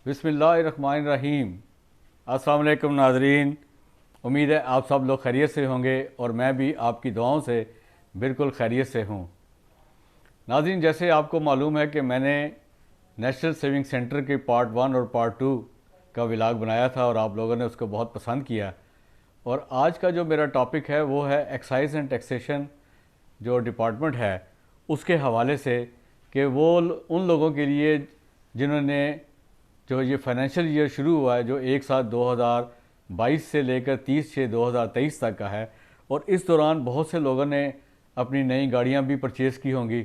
बिस्मिल्लाहिर्रहमानिर्रहीम। अस्सलाम वालेकुम नाज़रीन। उम्मीद है आप सब लोग खैरियत से होंगे और मैं भी आपकी दुआओं से बिल्कुल खैरियत से हूँ। नाज़रीन, जैसे आपको मालूम है कि मैंने नेशनल सेविंग सेंटर के पार्ट 1 और पार्ट 2 का व्लॉग बनाया था और आप लोगों ने उसको बहुत पसंद किया। और आज का जो मेरा टॉपिक है वो है एक्साइज एंड टैक्सेशन जो डिपार्टमेंट है उसके हवाले से, कि वो उन लोगों के लिए जिन्होंने जो ये फाइनेंशियल ईयर शुरू हुआ है, जो एक साथ 2022 से लेकर 30/6/2023 तक का है, और इस दौरान बहुत से लोगों ने अपनी नई गाड़ियां भी परचेज़ की होंगी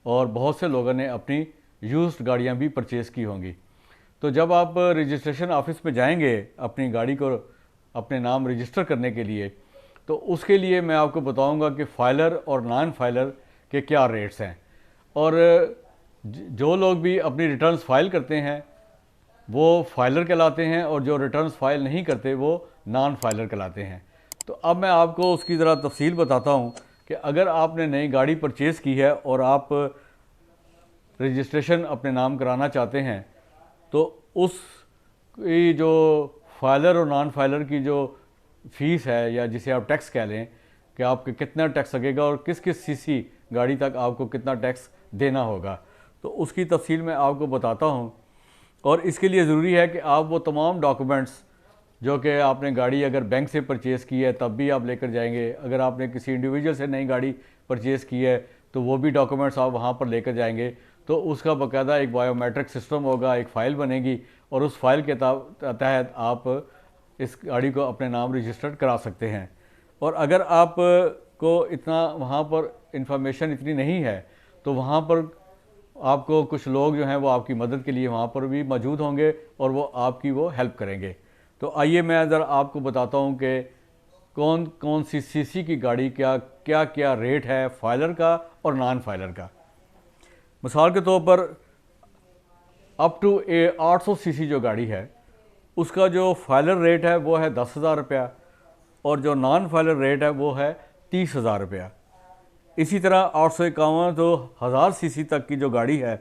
और बहुत से लोगों ने अपनी यूज्ड गाड़ियां भी परचेज़ की होंगी। तो जब आप रजिस्ट्रेशन ऑफिस में जाएंगे अपनी गाड़ी को अपने नाम रजिस्टर करने के लिए, तो उसके लिए मैं आपको बताऊंगा कि फाइलर और नॉन फाइलर के क्या रेट्स हैं। और जो लोग भी अपनी रिटर्न्स फाइल करते हैं वो फाइलर कहलाते हैं और जो रिटर्न्स फाइल नहीं करते वो नॉन फाइलर कहलाते हैं। तो अब मैं आपको उसकी ज़रा तफसील बताता हूँ कि अगर आपने नई गाड़ी परचेज़ की है और आप रजिस्ट्रेशन अपने नाम कराना चाहते हैं, तो उस की जो फाइलर और नॉन फाइलर की जो फ़ीस है, या जिसे आप टैक्स कह लें, कि आपके कितना टैक्स लगेगा और किस किस सीसी गाड़ी तक आपको कितना टैक्स देना होगा, तो उसकी तफसील मैं आपको बताता हूँ। और इसके लिए ज़रूरी है कि आप वो तमाम डॉक्यूमेंट्स जो कि आपने गाड़ी अगर बैंक से परचेज़ की है तब भी आप लेकर जाएंगे, अगर आपने किसी इंडिविजुअल से नई गाड़ी परचेज़ की है तो वो भी डॉक्यूमेंट्स आप वहाँ पर लेकर जाएंगे। तो उसका बाकायदा एक बायोमेट्रिक सिस्टम होगा, एक फ़ाइल बनेगी और उस फाइल के तहत आप इस गाड़ी को अपने नाम रजिस्टर्ड करा सकते हैं। और अगर आप को इतना वहाँ पर इंफॉर्मेशन इतनी नहीं है तो वहाँ पर आपको कुछ लोग जो हैं वो आपकी मदद के लिए वहाँ पर भी मौजूद होंगे और वो आपकी वो हेल्प करेंगे। तो आइए मैं ज़रा आपको बताता हूँ कि कौन कौन सी सीसी की गाड़ी क्या क्या क्या रेट है फाइलर का और नॉन फाइलर का। मिसाल के तौर पर अप टू 800 सीसी जो गाड़ी है उसका जो फाइलर रेट है वो है 10,000 रुपया और जो नॉन फाइलर रेट है वो है 30,000 रुपया। इसी तरह 851 तो 1000 सीसी तक की जो गाड़ी है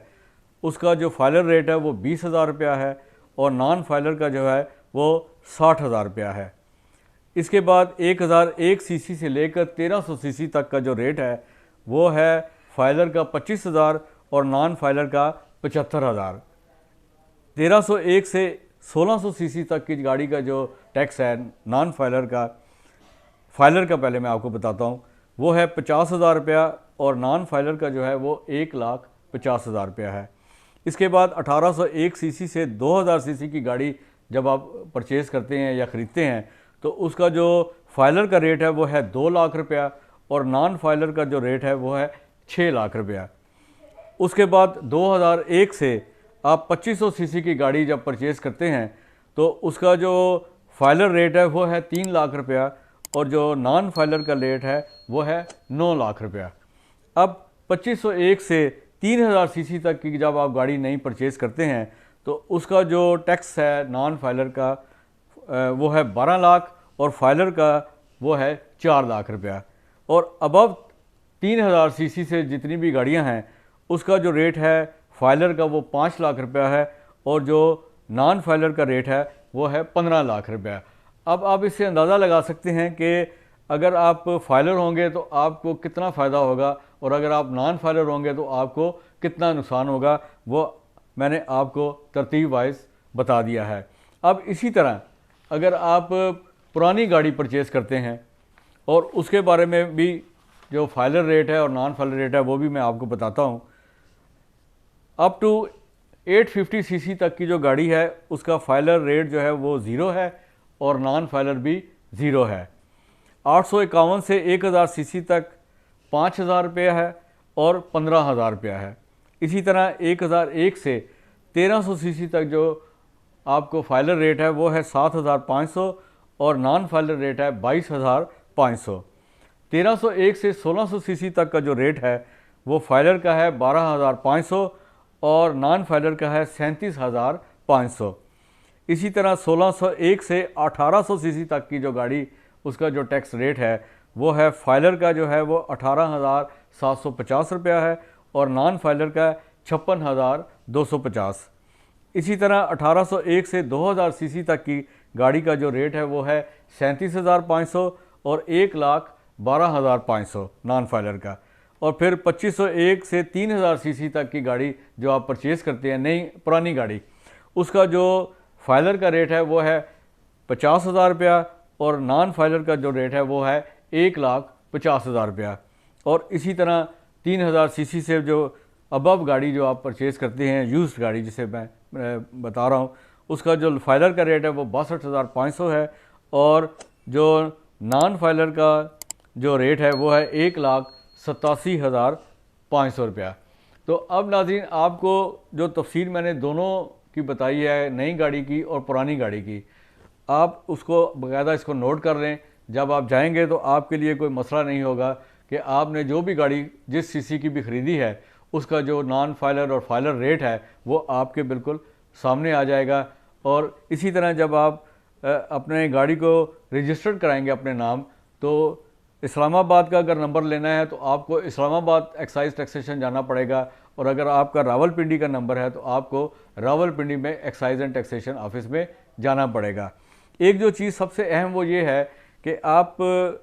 उसका जो फाइलर रेट है वो 20,000 रुपया है और नॉन फाइलर का जो है वो 60,000 रुपया है। इसके बाद 1001 सीसी से लेकर 1300 सीसी तक का जो रेट है वो है फाइलर का 25,000 और नॉन फाइलर का 75,000। 1301 से 1600 सीसी तक की गाड़ी का जो टैक्स है नॉन फाइलर का, फाइलर का पहले मैं आपको बताता हूँ, वो है 50,000 रुपया और नॉन फाइलर का जो है वो 1,50,000 रुपया है। इसके बाद 1801 सीसी से 2000 सीसी की गाड़ी जब आप परचेज़ करते हैं या ख़रीदते हैं तो उसका जो फाइलर का रेट है वो है 2 लाख रुपया और नॉन फाइलर का जो रेट है वो है 6 लाख रुपया। उसके बाद 2001 से आप 2500 सीसी की गाड़ी जब परचेज़ करते हैं तो उसका जो फाइलर रेट है वो है 3 लाख रुपया और जो नॉन फाइलर का रेट है वो है 9 लाख रुपया। अब 2501 से 3000 सीसी तक की जब आप गाड़ी नई परचेज़ करते हैं तो उसका जो टैक्स है नॉन फाइलर का वो है 12 लाख और फाइलर का वो है 4 लाख रुपया। और अबव 3000 सीसी से जितनी भी गाड़ियां हैं उसका जो रेट है फाइलर का वो 5 लाख रुपया है और जो नॉन फाइलर का रेट है वो है 15 लाख रुपया। अब आप इससे अंदाज़ा लगा सकते हैं कि अगर आप फाइलर होंगे तो आपको कितना फ़ायदा होगा और अगर आप नॉन फाइलर होंगे तो आपको कितना नुकसान होगा, वो मैंने आपको तरतीब वाइज बता दिया है। अब इसी तरह अगर आप पुरानी गाड़ी परचेज़ करते हैं और उसके बारे में भी जो फाइलर रेट है और नॉन फाइलर रेट है वो भी मैं आपको बताता हूँ। अप टू 850 सीसी तक की जो गाड़ी है उसका फाइलर रेट जो है वो ज़ीरो है और नॉन फाइलर भी ज़ीरो है। 851 से 1000 सीसी तक 5,000 रुपया है और 15,000 रुपया है। इसी तरह 1001 से 1300 सीसी तक जो आपको फाइलर रेट है वो है 7,500 और नॉन फाइलर रेट है 22,500। 1301 से 1600 सीसी तक का जो रेट है वो फाइलर का है 12,500 और नॉन फाइलर का है 37,500। इसी तरह 1601 से 1800 सीसी तक की जो गाड़ी उसका जो टैक्स रेट है वो है फाइलर का जो है वो 18,750 रुपया है और नॉन फाइलर का 56,250। इसी तरह 1801 से 2000 सीसी तक की गाड़ी का जो रेट है वो है 37,500 और 1,12,500 नॉन फाइलर का। और फिर 2501 से 3000 सीसी तक की गाड़ी जो आप परचेज़ करते हैं, नई पुरानी गाड़ी, उसका जो फाइलर का रेट है वो है 50,000 रुपया और नॉन फाइलर का जो रेट है वो है 1,50,000 रुपया। और इसी तरह 3000 सीसी से जो अबव गाड़ी जो आप परचेज़ करते हैं, यूज्ड गाड़ी जिसे मैं बता रहा हूँ, उसका जो फाइलर का रेट है वो 62,500 है और जो नॉन फाइलर का जो रेट है वो है 1,87,500 रुपया। तो अब नाज़रीन, आपको जो तफसील मैंने दोनों की बताई है, नई गाड़ी की और पुरानी गाड़ी की, आप उसको बाकायदा इसको नोट कर लें। जब आप जाएंगे तो आपके लिए कोई मसला नहीं होगा कि आपने जो भी गाड़ी जिस सीसी की भी ख़रीदी है उसका जो नॉन फाइलर और फाइलर रेट है वो आपके बिल्कुल सामने आ जाएगा। और इसी तरह जब आप अपने गाड़ी को रजिस्टर्ड कराएंगे अपने नाम, तो इस्लामाबाद का अगर नंबर लेना है तो आपको इस्लामाबाद एक्साइज टैक्सेशन जाना पड़ेगा, और अगर आपका रावलपिंडी का नंबर है तो आपको रावलपिंडी में एक्साइज एंड टैक्सेशन ऑफिस में जाना पड़ेगा। एक जो चीज़ सबसे अहम वो ये है कि आप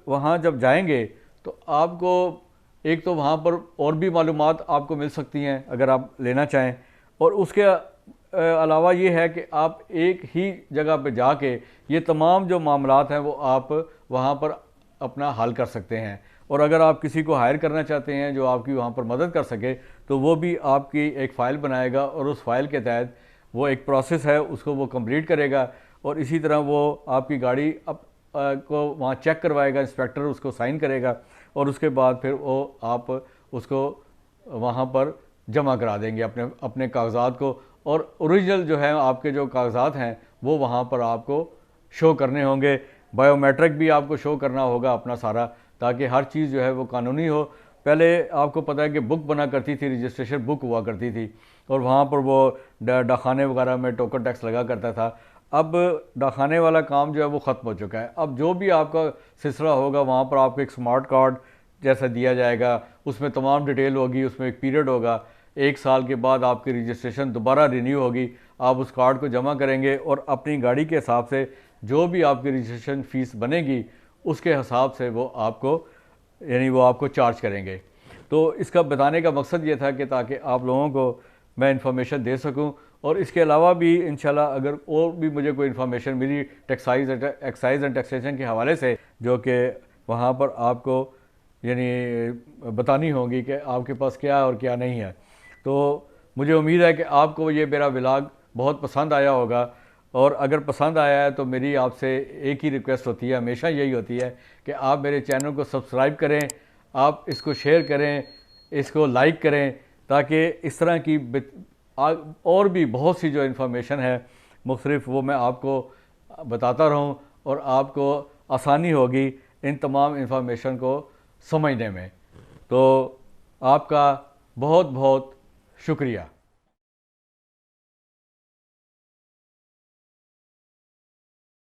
वहाँ जब जाएंगे तो आपको एक तो वहाँ पर और भी मालूमात आपको मिल सकती हैं अगर आप लेना चाहें, और उसके अलावा ये है कि आप एक ही जगह पे जाके ये तमाम जो मामलात हैं वो आप वहाँ पर अपना हल कर सकते हैं। और अगर आप किसी को हायर करना चाहते हैं जो आपकी वहाँ पर मदद कर सके तो वो भी आपकी एक फ़ाइल बनाएगा और उस फाइल के तहत वो एक प्रोसेस है उसको वो कंप्लीट करेगा, और इसी तरह वो आपकी गाड़ी को वहाँ चेक करवाएगा, इंस्पेक्टर उसको साइन करेगा और उसके बाद फिर वो आप उसको वहाँ पर जमा करा देंगे अपने अपने कागजात को, और ओरिजिनल जो है आपके जो कागजात हैं वो वहाँ पर आपको शो करने होंगे। बायोमेट्रिक भी आपको शो करना होगा अपना सारा, ताकि हर चीज़ जो है वो कानूनी हो। पहले आपको पता है कि बुक बना करती थी, रजिस्ट्रेशन बुक हुआ करती थी, और वहाँ पर वो डाखाने वगैरह में टोकन टैक्स लगा करता था। अब डाखाने वाला काम जो है वो ख़त्म हो चुका है। अब जो भी आपका सिलसिला होगा वहाँ पर आपको एक स्मार्ट कार्ड जैसा दिया जाएगा, उसमें तमाम डिटेल होगी, उसमें एक पीरियड होगा, 1 साल के बाद आपकी रजिस्ट्रेशन दोबारा रिन्यू होगी। आप उस कार्ड को जमा करेंगे और अपनी गाड़ी के हिसाब से जो भी आपकी रजिस्ट्रेशन फ़ीस बनेगी उसके हिसाब से वो आपको यानी वो आपको चार्ज करेंगे। तो इसका बताने का मकसद ये था कि ताकि आप लोगों को मैं इन्फॉर्मेशन दे सकूं, और इसके अलावा भी इंशाल्लाह अगर और भी मुझे कोई इन्फॉर्मेशन मिली एक्साइज एंड टैक्सेशन के हवाले से जो कि वहाँ पर आपको यानी बतानी होगी कि आपके पास क्या है और क्या नहीं है, तो मुझे उम्मीद है कि आपको ये मेरा व्लॉग बहुत पसंद आया होगा। और अगर पसंद आया है तो मेरी आपसे एक ही रिक्वेस्ट होती है, हमेशा यही होती है कि आप मेरे चैनल को सब्सक्राइब करें, आप इसको शेयर करें, इसको लाइक करें, ताकि इस तरह की और भी बहुत सी जो इन्फॉर्मेशन है मुख्तलिफ वो मैं आपको बताता रहूं और आपको आसानी होगी इन तमाम इन्फॉर्मेशन को समझने में। तो आपका बहुत बहुत शुक्रिया।